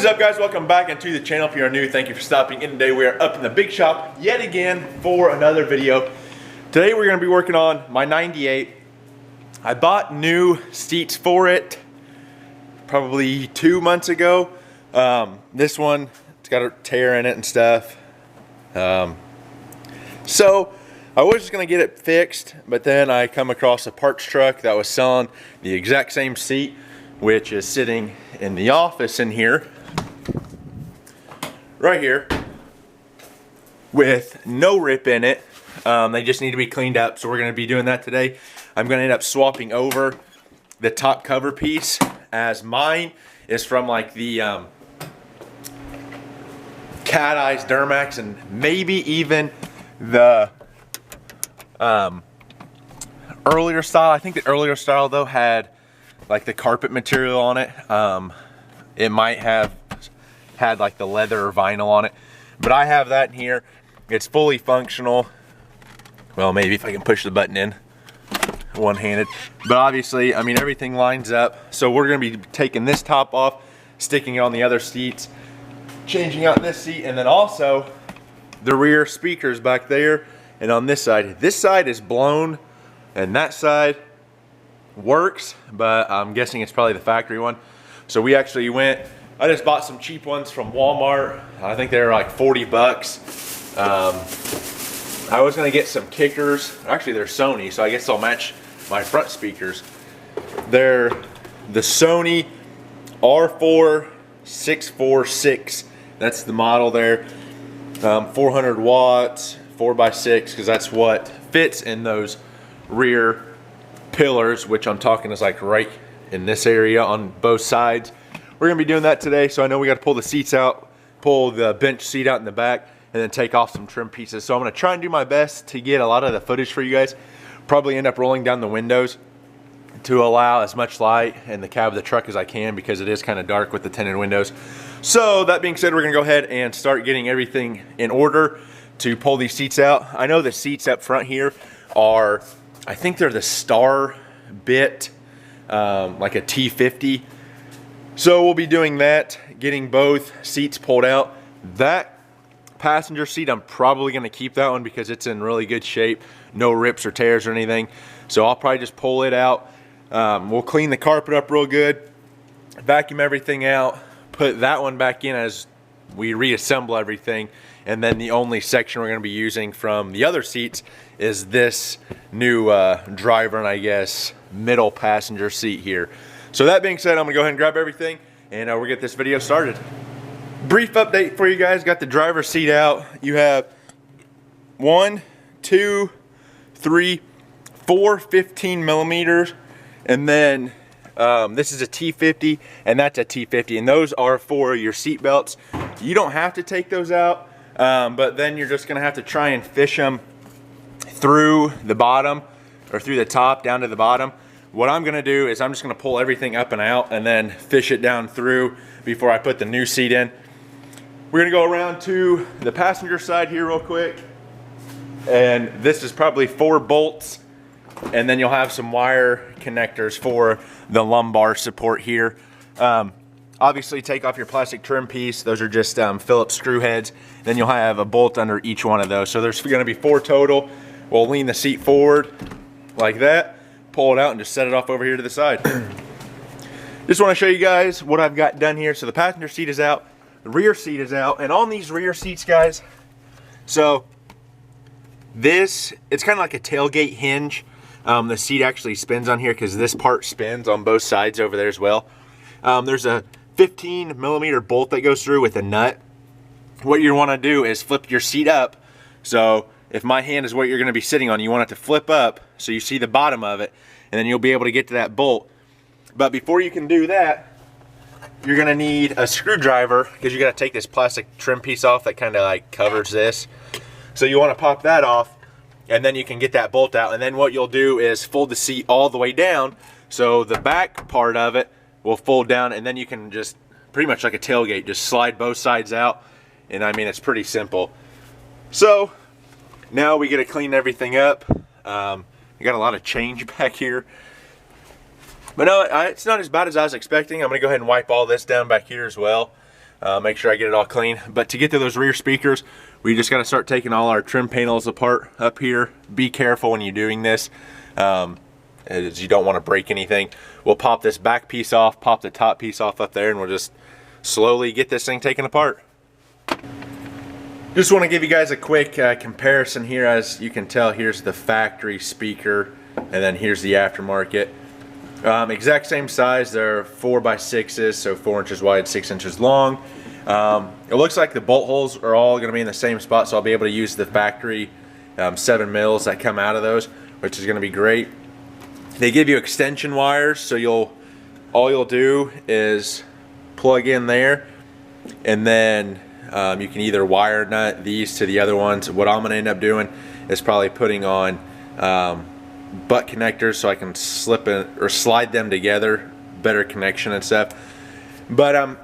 What is up, guys? Welcome back into the channel. If you are new, thank you for stopping in today. We are up in the big shop yet again for another video. Today we're going to be working on my 98. I bought new seats for it probably 2 months ago. This one, it's got a tear in it and stuff. So I was just going to get it fixed, but then I come across a parts truck that was selling the exact same seat, which is sitting in the office in here, right here, with no rip in it. They just need to be cleaned up, so we're going to be doing that today. I'm going to end up swapping over the top cover piece, as mine is from like the cat eyes dynomax, and maybe even the earlier style. I think the earlier style though had like the carpet material on it. It might have had like the leather or vinyl on it, but I have that in here. It's fully functional. Well, maybe if I can push the button in one-handed, but obviously, I mean, everything lines up. So we're gonna be taking this top off, sticking it on the other seats, changing out this seat, and then also the rear speakers back there. And on this side is blown, and that side works, but I'm guessing it's probably the factory one. So we actually I just bought some cheap ones from Walmart. I think they were like 40 bucks. I was gonna get some kickers. Actually, they're Sony, so I guess they'll match my front speakers. They're the Sony R4646. That's the model there. 400 watts, 4x6, because that's what fits in those rear pillars, which I'm talking is like right in this area on both sides. We're gonna be doing that today, so I know we got to pull the seats out, pull the bench seat out in the back, and then take off some trim pieces. So I'm gonna try and do my best to get a lot of the footage for you guys. Probably end up rolling down the windows to allow as much light in the cab of the truck as I can, because it is kind of dark with the tinted windows. So that being said, we're gonna go ahead and start getting everything in order to pull these seats out. I know the seats up front here are, I think they're the Star bit, like a T50. So we'll be doing that, getting both seats pulled out. That passenger seat, I'm probably gonna keep that one because it's in really good shape. No rips or tears or anything. So I'll probably just pull it out. We'll clean the carpet up real good, vacuum everything out, put that one back in as we reassemble everything. And then the only section we're gonna be using from the other seats is this new driver and I guess middle passenger seat here. So that being said, I'm gonna go ahead and grab everything and we'll get this video started. Brief update for you guys. Got the driver's seat out. You have 1, 2, 3, 4 15 millimeters, and then this is a T50 and that's a T50, and those are for your seat belts. You don't have to take those out, but then you're just gonna have to try and fish them through the bottom, or through the top down to the bottom. What I'm gonna do is I'm just gonna pull everything up and out and then fish it down through before I put the new seat in. We're gonna go around to the passenger side here real quick. And this is probably 4 bolts. And then you'll have some wire connectors for the lumbar support here. Obviously take off your plastic trim piece. Those are just Phillips screw heads. Then you'll have a bolt under each one of those. So there's gonna be 4 total. We'll lean the seat forward like that, pull it out and just set it off over here to the side. Just wanna show you guys what I've got done here. So the passenger seat is out, the rear seat is out, and on these rear seats, guys, so it's kind of like a tailgate hinge. The seat actually spins on here because this part spins on both sides over there as well. There's a 15 millimeter bolt that goes through with a nut. What you want to do is flip your seat up. So if my hand is what you're going to be sitting on, you want it to flip up so you see the bottom of it, and then you'll be able to get to that bolt. But before you can do that, you're going to need a screwdriver, because you got to take this plastic trim piece off that kind of like covers this. So you want to pop that off, and then you can get that bolt out. And then what you'll do is fold the seat all the way down, so the back part of it will fold down, and then you can just, pretty much like a tailgate, just slide both sides out. And I mean, it's pretty simple. So now we get to clean everything up. We got a lot of change back here. But no, it's not as bad as I was expecting. I'm gonna go ahead and wipe all this down back here as well. make sure I get it all clean. But to get to those rear speakers, we just got to start taking all our trim panels apart up here. Be careful when you're doing this, as you don't want to break anything. We'll pop this back piece off, pop the top piece off up there, and we'll just slowly get this thing taken apart. Just want to give you guys a quick comparison here. As you can tell, here's the factory speaker, and then here's the aftermarket. Exact same size. They're 4x6s, so 4 inches wide, 6 inches long. It looks like the bolt holes are all going to be in the same spot, so I'll be able to use the factory 7 mils that come out of those, which is going to be great. They give you extension wires, so all you'll do is plug in there, and then you can either wire nut these to the other ones. What I'm going to end up doing is probably putting on butt connectors so I can slip in or slide them together, better connection and stuff. But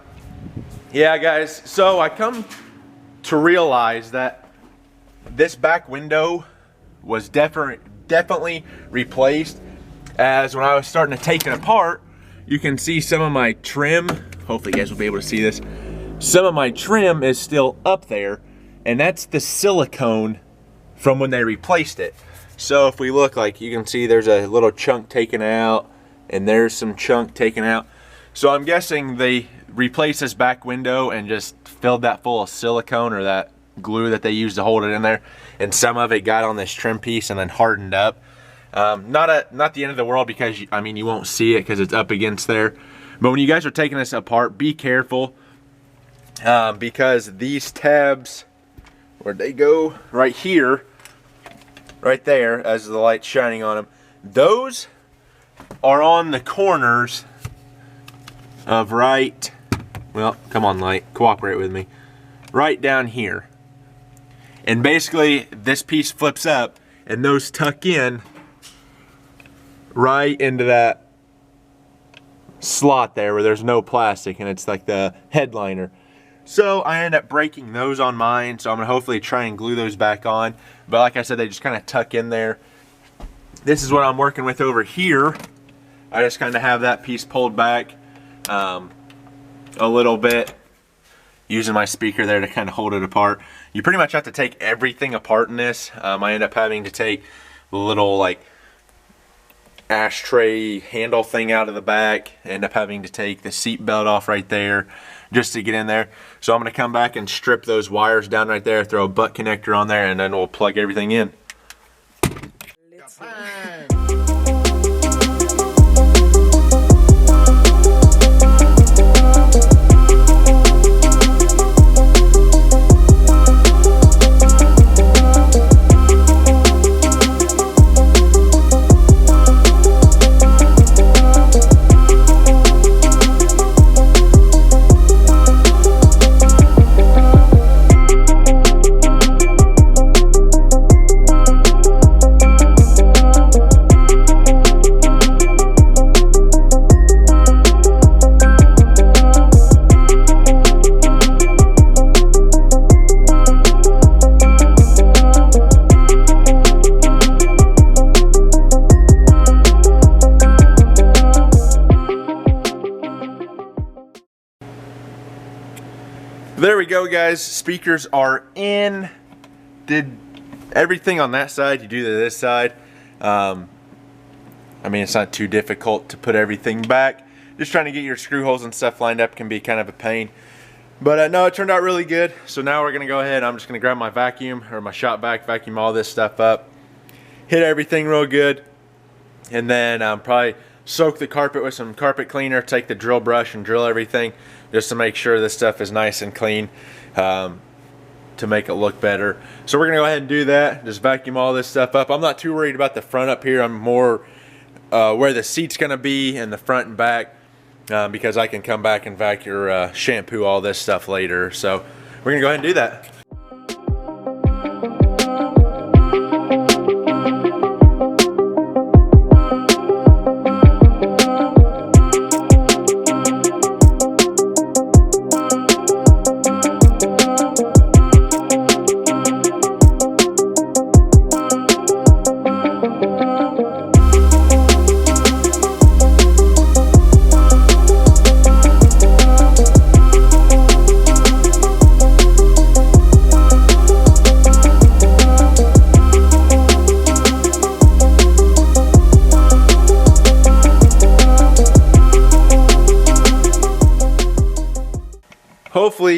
yeah guys, so I come to realize that this back window was definitely replaced, as when I was starting to take it apart, you can see some of my trim. Hopefully you guys will be able to see this. Some of my trim is still up there, and that's the silicone from when they replaced it. So if we look, like you can see there's a little chunk taken out, and there's some chunk taken out. So I'm guessing they replaced this back window and just filled that full of silicone, or that glue that they used to hold it in there, and some of it got on this trim piece and then hardened up. Not the end of the world, because I mean you won't see it because it's up against there. But when you guys are taking this apart, be careful, because these tabs, where'd they go? Right here, right there, as the light's shining on them, those are on the corners of right, well, come on light, cooperate with me, right down here. And basically this piece flips up and those tuck in right into that slot there where there's no plastic, and it's like the headliner. So I end up breaking those on mine, so I'm gonna hopefully try and glue those back on. But like I said, they just kind of tuck in there. This is what I'm working with over here. I just kind of have that piece pulled back a little bit, using my speaker there to kind of hold it apart. You pretty much have to take everything apart in this. I end up having to take the little like ashtray handle thing out of the back, end up having to take the seat belt off right there just to get in there. So I'm going to come back and strip those wires down right there, throw a butt connector on there, and then we'll plug everything in. There we go guys, speakers are in. Did everything on that side, you do to this side. I mean, it's not too difficult to put everything back. Just trying to get your screw holes and stuff lined up can be kind of a pain. But no, it turned out really good. So now we're gonna go ahead, I'm just gonna grab my vacuum, or my shop vac, vacuum all this stuff up, hit everything real good, and then probably soak the carpet with some carpet cleaner, take the drill brush and drill everything just to make sure this stuff is nice and clean, to make it look better. So we're gonna go ahead and do that, just vacuum all this stuff up. I'm not too worried about the front up here. I'm more where the seat's gonna be in the front and back, because I can come back and vacuum or shampoo all this stuff later. So we're gonna go ahead and do that.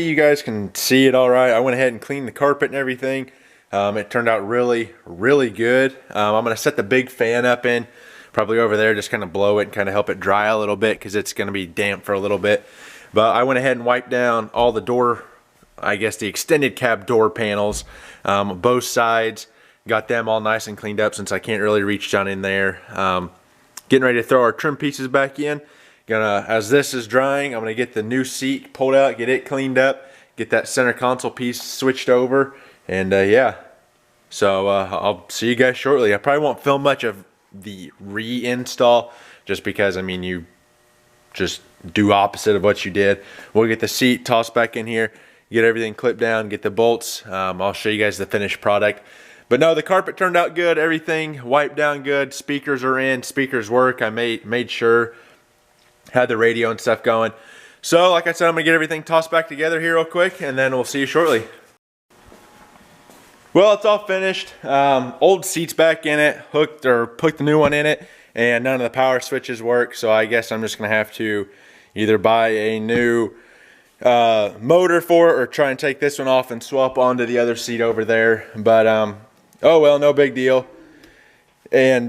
hopefully you guys can see it all right. I went ahead and cleaned the carpet and everything. It turned out really, really good. I'm gonna set the big fan up in, probably over there, just kind of blow it and kind of help it dry a little bit because it's gonna be damp for a little bit. But I went ahead and wiped down all the door, I guess the extended cab door panels, both sides. Got them all nice and cleaned up since I can't really reach down in there. Getting ready to throw our trim pieces back in. As this is drying, I'm gonna get the new seat pulled out, get it cleaned up, get that center console piece switched over, and yeah. So I'll see you guys shortly. I probably won't film much of the reinstall, just because, I mean, you just do opposite of what you did. We'll get the seat tossed back in here, get everything clipped down, get the bolts. I'll show you guys the finished product. But no, the carpet turned out good, everything wiped down good, speakers are in, speakers work. I made sure, had the radio and stuff going. So like I said, I'm gonna get everything tossed back together here real quick, and then we'll see you shortly. Well, it's all finished. Old seats back in it, put the new one in it, and none of the power switches work. So I guess I'm just gonna have to either buy a new motor for it, or try and take this one off and swap onto the other seat over there. But oh well, no big deal. And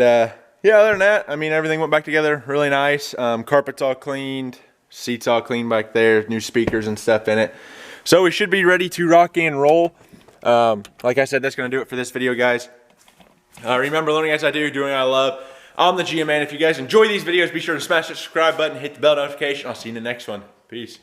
yeah, other than that, I mean, everything went back together really nice. Carpet's all cleaned, seats all cleaned back there, new speakers and stuff in it. So we should be ready to rock and roll. Like I said, that's going to do it for this video, guys. Remember, learning as I do, doing what I love. I'm the GM Man. If you guys enjoy these videos, be sure to smash that subscribe button, hit the bell notification. I'll see you in the next one. Peace.